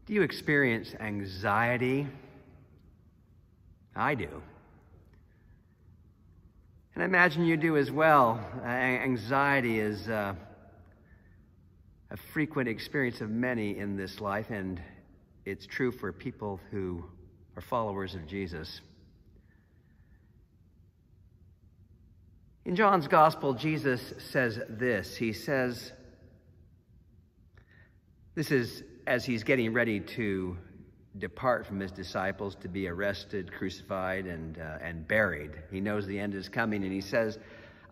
Do you experience anxiety? I do. And I imagine you do as well. Anxiety is a frequent experience of many in this life, and it's true for people who are followers of Jesus. In John's Gospel, Jesus says this. He says, this is as he's getting ready to depart from his disciples to be arrested, crucified, and buried. He knows the end is coming, and he says,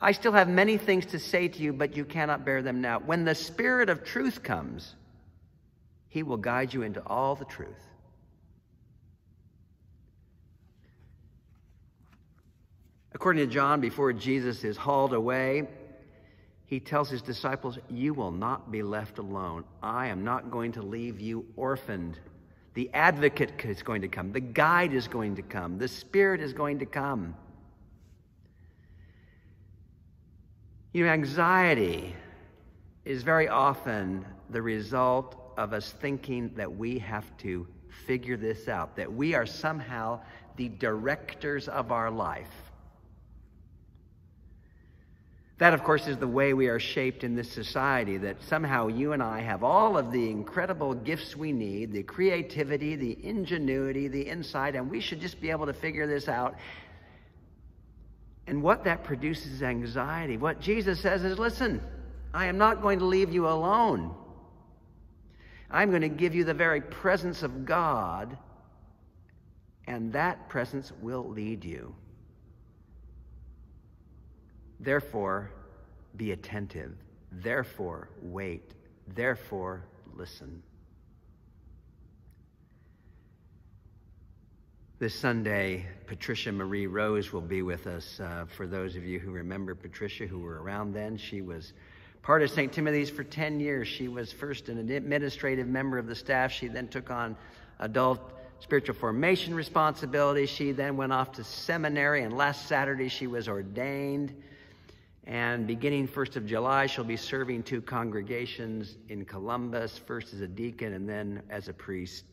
I still have many things to say to you, but you cannot bear them now. When the Spirit of truth comes, he will guide you into all the truth. According to John, before Jesus is hauled away, he tells his disciples, you will not be left alone. I am not going to leave you orphaned. The advocate is going to come. The guide is going to come. The Spirit is going to come. You know, anxiety is very often the result of us thinking that we have to figure this out, that we are somehow the directors of our life. That, of course, is the way we are shaped in this society, that somehow you and I have all of the incredible gifts we need, the creativity, the ingenuity, the insight, and we should just be able to figure this out. And what that produces is anxiety. What Jesus says is, listen, I am not going to leave you alone. I'm going to give you the very presence of God, and that presence will lead you. Therefore, be attentive. Therefore, wait. Therefore, listen. This Sunday, Patricia Marie Rose will be with us. For those of you who remember Patricia, who were around then, she was part of St. Timothy's for 10 years. She was first an administrative member of the staff. She then took on adult spiritual formation responsibility. She then went off to seminary, and last Saturday she was ordained. And beginning 1st of July, she'll be serving 2 congregations in Columbus, first as a deacon and then as a priest,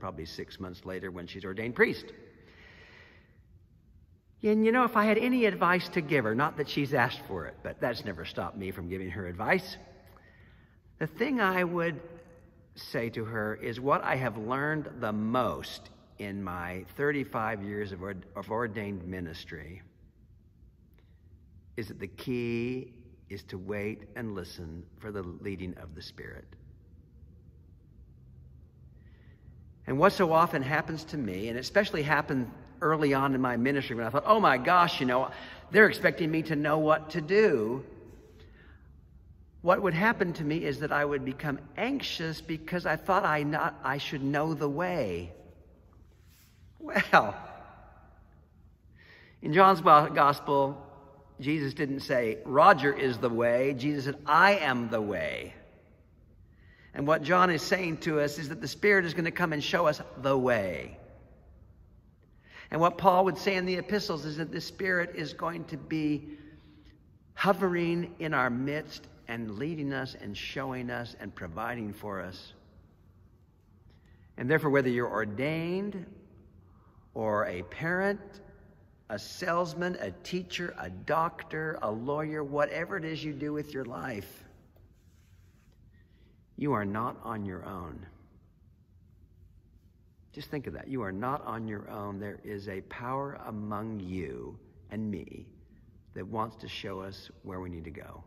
probably 6 months later when she's ordained priest. And you know, if I had any advice to give her, not that she's asked for it, but that's never stopped me from giving her advice, the thing I would say to her is what I have learned the most in my 35 years of ordained ministry is that the key is to wait and listen for the leading of the Spirit. And what so often happens to me, and especially happened early on in my ministry when I thought, oh my gosh, you know, they're expecting me to know what to do. What would happen to me is that I would become anxious because I thought I should know the way. Well, in John's Gospel, Jesus didn't say, Roger is the way. Jesus said, I am the way. And what John is saying to us is that the Spirit is going to come and show us the way. And what Paul would say in the epistles is that the Spirit is going to be hovering in our midst and leading us and showing us and providing for us. And therefore, whether you're ordained or a parent, a salesman, a teacher, a doctor, a lawyer, whatever it is you do with your life, you are not on your own. Just think of that. You are not on your own. There is a power among you and me that wants to show us where we need to go.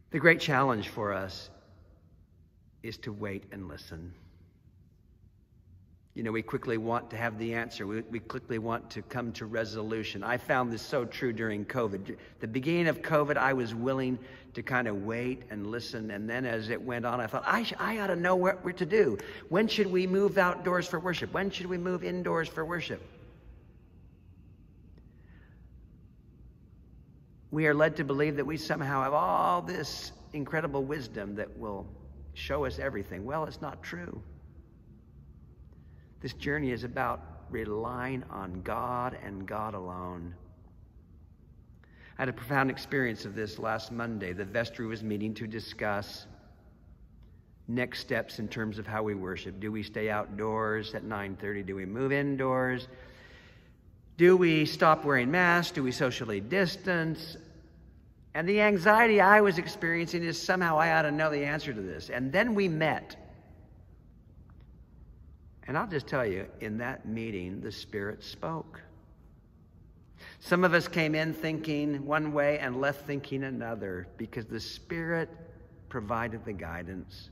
The great challenge for us is to wait and listen. You know, we quickly want to have the answer. We quickly want to come to resolution. I found this so true during COVID. The beginning of COVID, I was willing to kind of wait and listen. And then as it went on, I thought, I ought to know what we're to do. When should we move outdoors for worship? When should we move indoors for worship? We are led to believe that we somehow have all this incredible wisdom that will show us everything. Well, it's not true. This journey is about relying on God and God alone. I had a profound experience of this last Monday. The vestry was meeting to discuss next steps in terms of how we worship. Do we stay outdoors at 9:30? Do we move indoors? Do we stop wearing masks? Do we socially distance? And the anxiety I was experiencing is somehow I ought to know the answer to this. And then we met. And I'll just tell you, in that meeting, the Spirit spoke. Some of us came in thinking one way and left thinking another because the Spirit provided the guidance.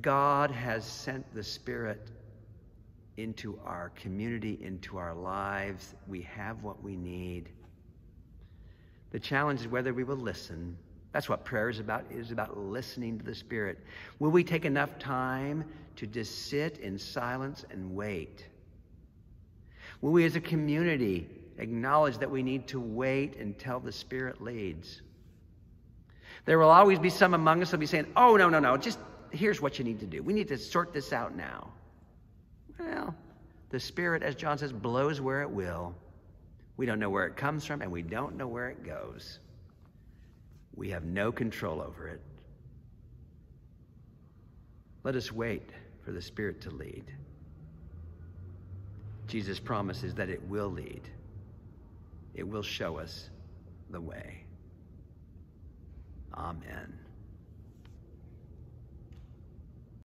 God has sent the Spirit into our community, into our lives. We have what we need. The challenge is whether we will listen. That's what prayer is about listening to the Spirit. Will we take enough time to just sit in silence and wait? Will we as a community acknowledge that we need to wait until the Spirit leads? There will always be some among us who will be saying, oh, no, just here's what you need to do. We need to sort this out now. Well, the Spirit, as John says, blows where it will. We don't know where it comes from, and we don't know where it goes. We have no control over it. Let us wait for the Spirit to lead. Jesus promises that it will lead. It will show us the way. Amen.